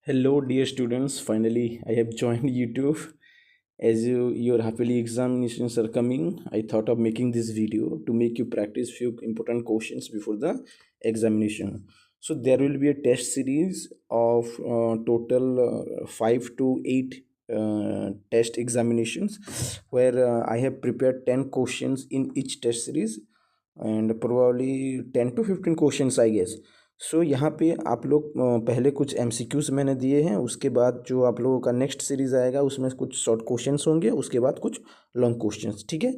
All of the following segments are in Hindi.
Hello, dear students. Finally, I have joined YouTube. As your happily examinations are coming, I thought of making this video to make you practice few important questions before the examination. So there will be a test series of total 5 to 8 test examinations, where I have prepared 10 questions in each test series, and probably 10 to 15 questions, I guess. सो यहाँ पे आप लोग पहले कुछ एमसीक्यूज मैंने दिए हैं, उसके बाद जो आप लोगों का नेक्स्ट सीरीज आएगा उसमें कुछ शॉर्ट क्वेश्चंस होंगे, उसके बाद कुछ लॉन्ग क्वेश्चंस, ठीक है।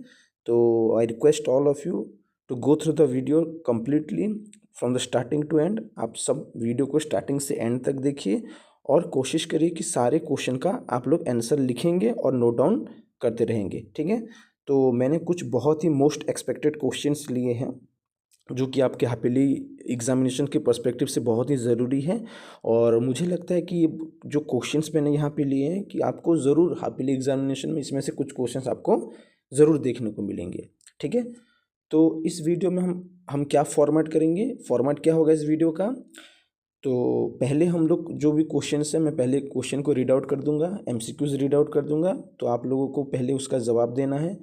तो I request all of you to go through the video completely from the starting to end. आप सब वीडियो को स्टार्टिंग से एंड तक देखिए और कोशिश करिए कि सारे क्वेश्चन का आप लोग आंसर लिखेंगे और नोट डाउन करते रहेंगे, ठीक है। तो मैंने कुछ बहुत ही मोस्ट एक्सपेक्टेड क्वेश्चंस लिए हैं जो कि आपके हैपीली एग्जामिनेशन के पर्सपेक्टिव से बहुत ही ज़रूरी है। और मुझे लगता है कि जो क्वेश्चंस मैंने यहाँ पे लिए हैं कि आपको ज़रूर हैपीली एग्जामिनेशन में इसमें से कुछ क्वेश्चंस आपको ज़रूर देखने को मिलेंगे, ठीक है। तो इस वीडियो में हम क्या फॉर्मेट करेंगे, फॉर्मेट क्या होगा इस वीडियो का। तो पहले हम लोग जो भी क्वेश्चंस है, मैं पहले क्वेश्चन को रीड आउट कर दूंगा, एमसीक्यूज रीड आउट कर दूंगा, तो आप लोगों को पहले उसका जवाब देना है।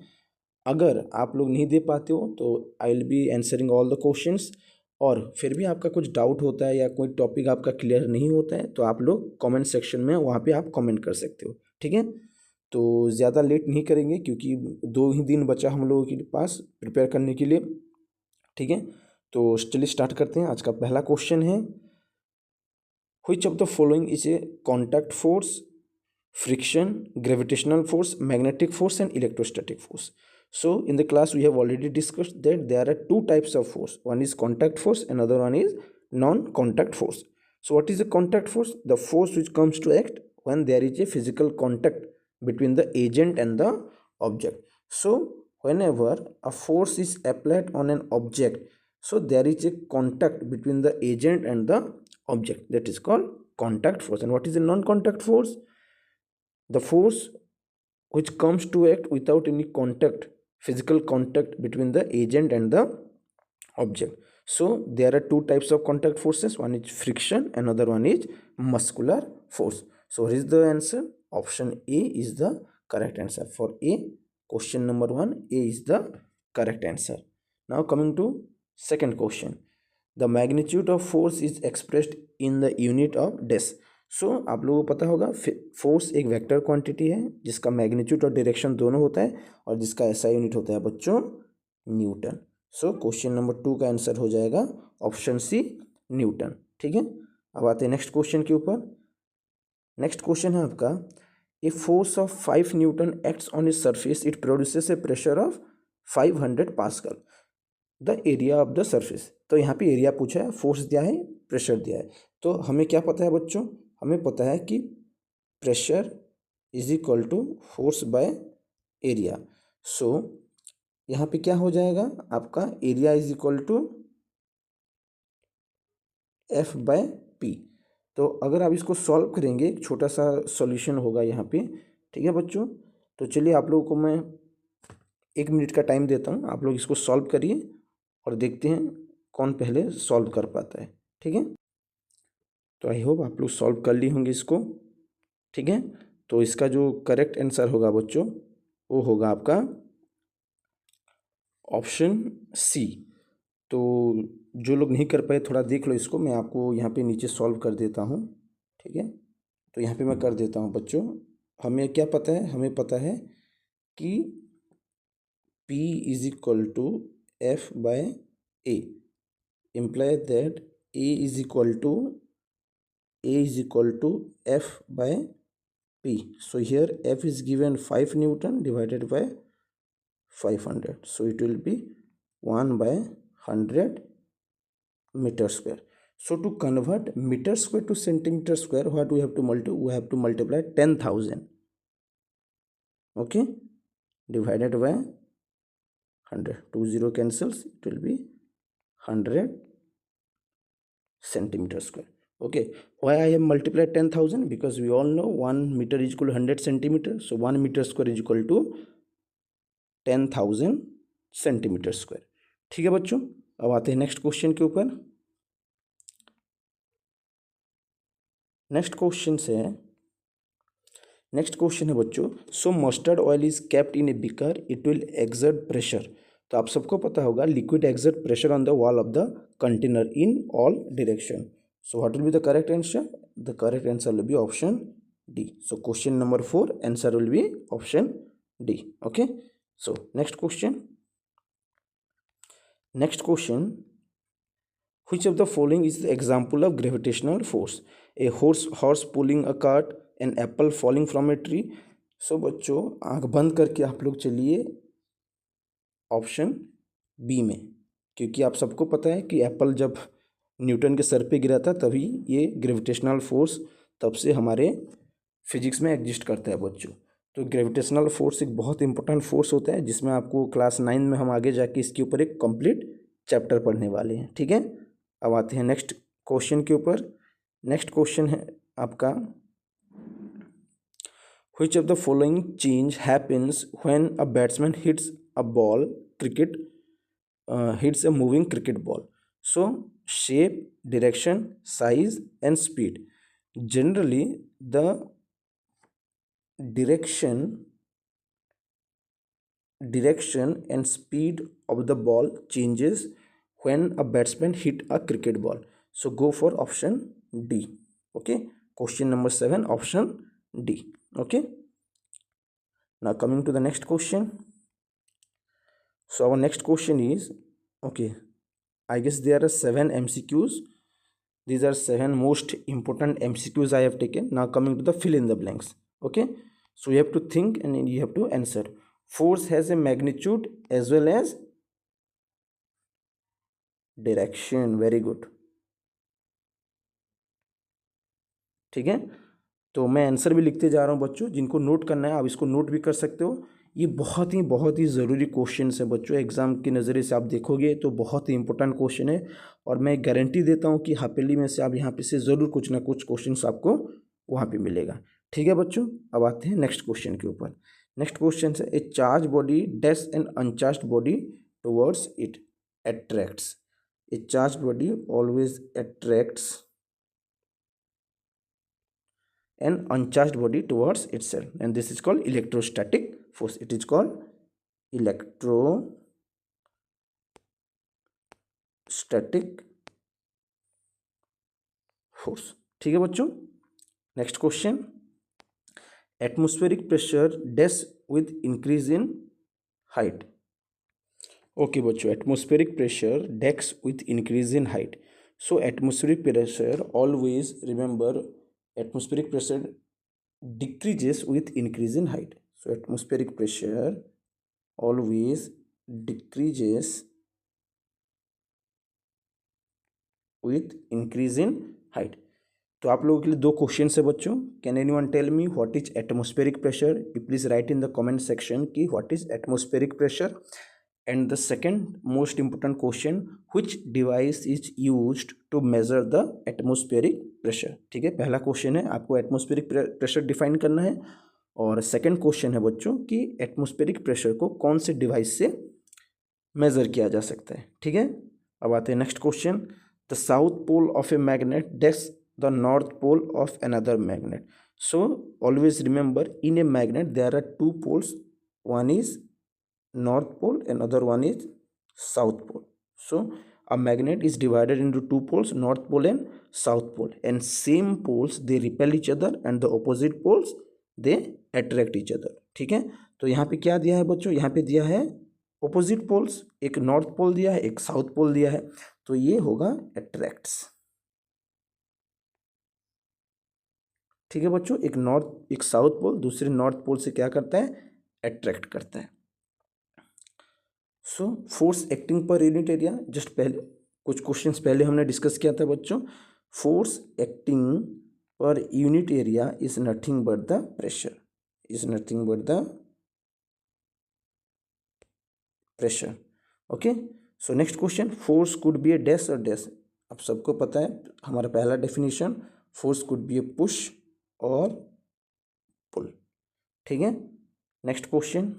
अगर आप लोग नहीं दे पाते हो तो I will be answering all the questions. और फिर भी आपका कुछ डाउट होता है या कोई टॉपिक आपका क्लियर नहीं होता है तो आप लोग कमेंट सेक्शन में वहाँ पे आप कमेंट कर सकते हो, ठीक है। तो ज़्यादा लेट नहीं करेंगे क्योंकि 2 ही दिन बचा हम लोगों के पास प्रिपेयर करने के लिए, ठीक है। तो चलिए स्टार्ट करते हैं। आज का पहला क्वेश्चन है, which of the following is a contact force, friction, gravitational force, magnetic force, and electrostatic force. So in the class we have already discussed that there are two types of force. One is contact force, another one is non-contact force. So what is a contact force? The force which comes to act when there is a physical contact between the agent and the object. So whenever a force is applied on an object, so there is a contact between the agent and the object, that is called contact force. And what is a non-contact force? The force which comes to act without any contact, physical contact between the agent and the object. So there are two types of contact forces, one is friction, another one is muscular force. So what is the answer? Option A is the correct answer. For A, question number 1, A is the correct answer. Now coming to second question, the magnitude of force is expressed in the unit of dash. सो आप लोगों को पता होगा फोर्स एक वेक्टर क्वांटिटी है जिसका मैग्नीट्यूड और डायरेक्शन दोनों होता है और जिसका ऐसा यूनिट होता है बच्चों न्यूटन। सो क्वेश्चन नंबर 2 का आंसर हो जाएगा ऑप्शन सी, न्यूटन, ठीक है। अब आते हैं नेक्स्ट क्वेश्चन के ऊपर। नेक्स्ट क्वेश्चन है आपका, a force of 5 Newton acts on a surface, it produces A pressure of 500 pascal, the area of the surface. तो यहाँ पे एरिया पूछा है, फोर्स दिया है, प्रेशर दिया है। तो हमें क्या पता है बच्चों, हमें पता है कि pressure is equal to force by area. So यहाँ पे क्या हो जाएगा आपका, area is equal to F by p. तो अगर आप इसको सॉल्व करेंगे, एक छोटा सा सॉल्यूशन होगा यहाँ पे, ठीक है बच्चों। तो चलिए आप लोगों को मैं 1 मिनट का टाइम देता हूँ, आप लोग इसको सॉल्व करिए और देखते हैं कौन पहले सॉल्व कर पाता है, ठीक है। तो आई होप आप लोग सॉल्व कर ली होंगे इसको, ठीक है। तो इसका जो करेक्ट आंसर होगा बच्चों वो होगा आपका ऑप्शन सी। तो जो लोग नहीं कर पाए थोड़ा देख लो इसको, मैं आपको यहाँ पे नीचे सॉल्व कर देता हूँ, ठीक है। तो यहाँ पे मैं कर देता हूँ बच्चों। हमें क्या पता है, हमें पता है कि P is equal to F by A, imply that A is equal to F by P. So here F is given 5 Newton divided by 500. So it will be 1 by 100 meter square. So to convert meter square to centimeter square, what we have to multiply? We have to multiply 10,000. Okay, divided by 100. 2 0 cancels. It will be 100 centimeter square. Okay, why I have multiplied 10,000? Because we all know 1 meter is equal to 100 centimeter. So 1 meter square is equal to 10,000 centimetre square, ठीक है बच्चों। अब आते हैं नेक्स्ट क्वेश्चन के ऊपर। नेक्स्ट क्वेश्चन है बच्चों, so mustard oil is kept in a beaker, it will exert pressure. तो आप सबको पता होगा liquid exert pressure on the wall of the container in all direction. So what will be the correct answer? The correct answer will be option d. So question number 4 answer will be option d. Okay, so next question, which of the following is the example of gravitational force? A horse pulling a cart, an apple falling from a tree. So बच्चों आंख बंद करके आप लोग चलिए ऑप्शन बी में, क्योंकि आप सबको पता है कि एप्पल जब न्यूटन के सर पे गिरा था तभी ये ग्रेविटेशनल फोर्स तब से हमारे फिजिक्स में एग्जिस्ट करता है बच्चों। तो ग्रेविटेशनल फोर्स एक बहुत इंपॉर्टेंट फोर्स होता है जिसमें आपको क्लास 9 में हम आगे जाके इसके ऊपर एक कंप्लीट चैप्टर पढ़ने वाले हैं। ठीक है, अब आते हैं नेक्स्ट क्वेश्चन के ऊपर। नेक्स्ट क्वेश्चन है आपका, which of the following change happens when a batsman hits a ball cricket hits a moving cricket ball? So shape, direction, size and speed. Generally the direction and speed of the ball changes when a batsman hit a cricket ball. So go for option D. Okay, question number 7 option D. Okay, now coming to the next question. So our next question is, okay, I guess there are 7 MCQs. These are 7 most important MCQs I have taken. Now coming to the fill in the blanks. Okay, so you have to think and you have to answer. Force has a magnitude as well as direction. Very good, ठीक है। तो मैं आंसर भी लिखते जा रहा हूँ बच्चों, जिनको नोट करना है आप इसको नोट भी कर सकते हो। ये बहुत ही ज़रूरी क्वेश्चन है बच्चों, एग्जाम के नज़रिए से आप देखोगे तो बहुत ही इंपॉर्टेंट क्वेश्चन है। और मैं गारंटी देता हूँ कि हापेली में से आप यहाँ पे से ज़रूर कुछ ना कुछ क्वेश्चन आपको वहाँ पे मिलेगा। ठीक है बच्चों, अब आते हैं नेक्स्ट क्वेश्चन के ऊपर। नेक्स्ट क्वेश्चन है, a charge body dash an uncharge body towards it attracts. A charged body always attracts an uncharged body towards itself, and this is called electrostatic force. It is called electrostatic force। ठीक है बच्चों, next question, atmospheric pressure dash with increase in height. Okay बच्चों, एटमॉस्फेरिक प्रेशर डेक्स with increase in height. So atmospheric pressure always remember, atmospheric pressure decreases with increase in height. So atmospheric pressure always decreases with increase in height. तो आप लोगों के लिए 2 क्वेश्चन है बच्चों। Can anyone tell me what is atmospheric pressure? You please write in the comment section कि what is atmospheric pressure. And the second most important question, which device is used to measure the atmospheric pressure. ठीक है, पहला क्वेश्चन है आपको एटमॉस्फेरिक प्रेशर डिफाइन करना है, और सेकंड क्वेश्चन है बच्चों कि एटमॉस्फेरिक प्रेशर को कौन से डिवाइस से मेजर किया जा सकता है। ठीक है, अब आते हैं next question, the south pole of a magnet dash the north pole of another magnet. So always remember, in a magnet there are 2 poles, one is north pole and other one is south pole. So a magnet is divided into 2 poles, north pole and south pole, and same poles they repel each other and the opposite poles they attract each other. ठीक है, तो यहाँ पे क्या दिया है बच्चों? यहाँ पे दिया है opposite poles, एक नॉर्थ पोल दिया है, एक साउथ पोल दिया है, तो ये होगा attracts। ठीक है बच्चों, एक साउथ पोल दूसरे नॉर्थ पोल से क्या करता है? अट्रैक्ट करता है। So force acting per unit area, just पहले कुछ क्वेश्चंस पहले हमने डिस्कस किया था बच्चों। Force acting per unit area is nothing but the pressure, okay. So next question, force could be a dash or dash. अब सबको पता है हमारा पहला definition, force could be a push or pull. ठीक है, नेक्स्ट क्वेश्चन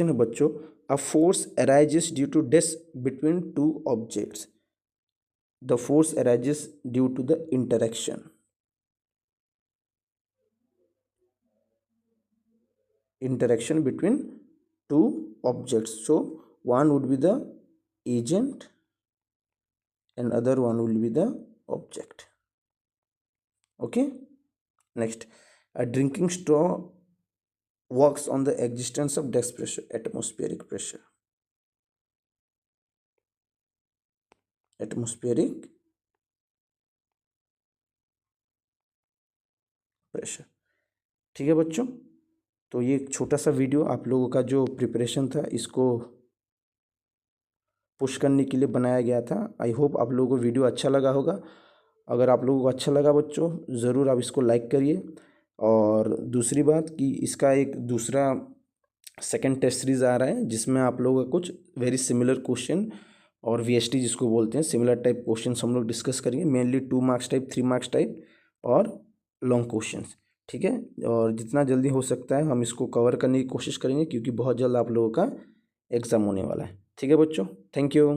है बच्चों, a force arises due to dash between 2 objects. The force arises due to the interaction between two objects. So one would be the agent and other one will be the object. Okay, next, a drinking straw works on the existence of desk pressure, atmospheric pressure. Atmospheric pressure. ठीक है बच्चों, तो ये एक छोटा सा वीडियो आप लोगों का जो प्रिपरेशन था इसको पुश करने के लिए बनाया गया था। आई होप आप लोगों को वीडियो अच्छा लगा होगा। अगर आप लोगों को अच्छा लगा बच्चों, ज़रूर आप इसको लाइक करिए। और दूसरी बात कि इसका एक दूसरा सेकंड टेस्ट सीरीज़ आ रहा है जिसमें आप लोगों का कुछ वेरी सिमिलर क्वेश्चन और वीएसटी जिसको बोलते हैं सिमिलर टाइप क्वेश्चन हम लोग डिस्कस करेंगे। Mainly 2 marks type, 3 marks type और लॉन्ग क्वेश्चंस। ठीक है, और जितना जल्दी हो सकता है हम इसको कवर करने की कोशिश करेंगे क्योंकि बहुत जल्द आप लोगों का एग्ज़ाम होने वाला है। ठीक है बच्चों, थैंक यू।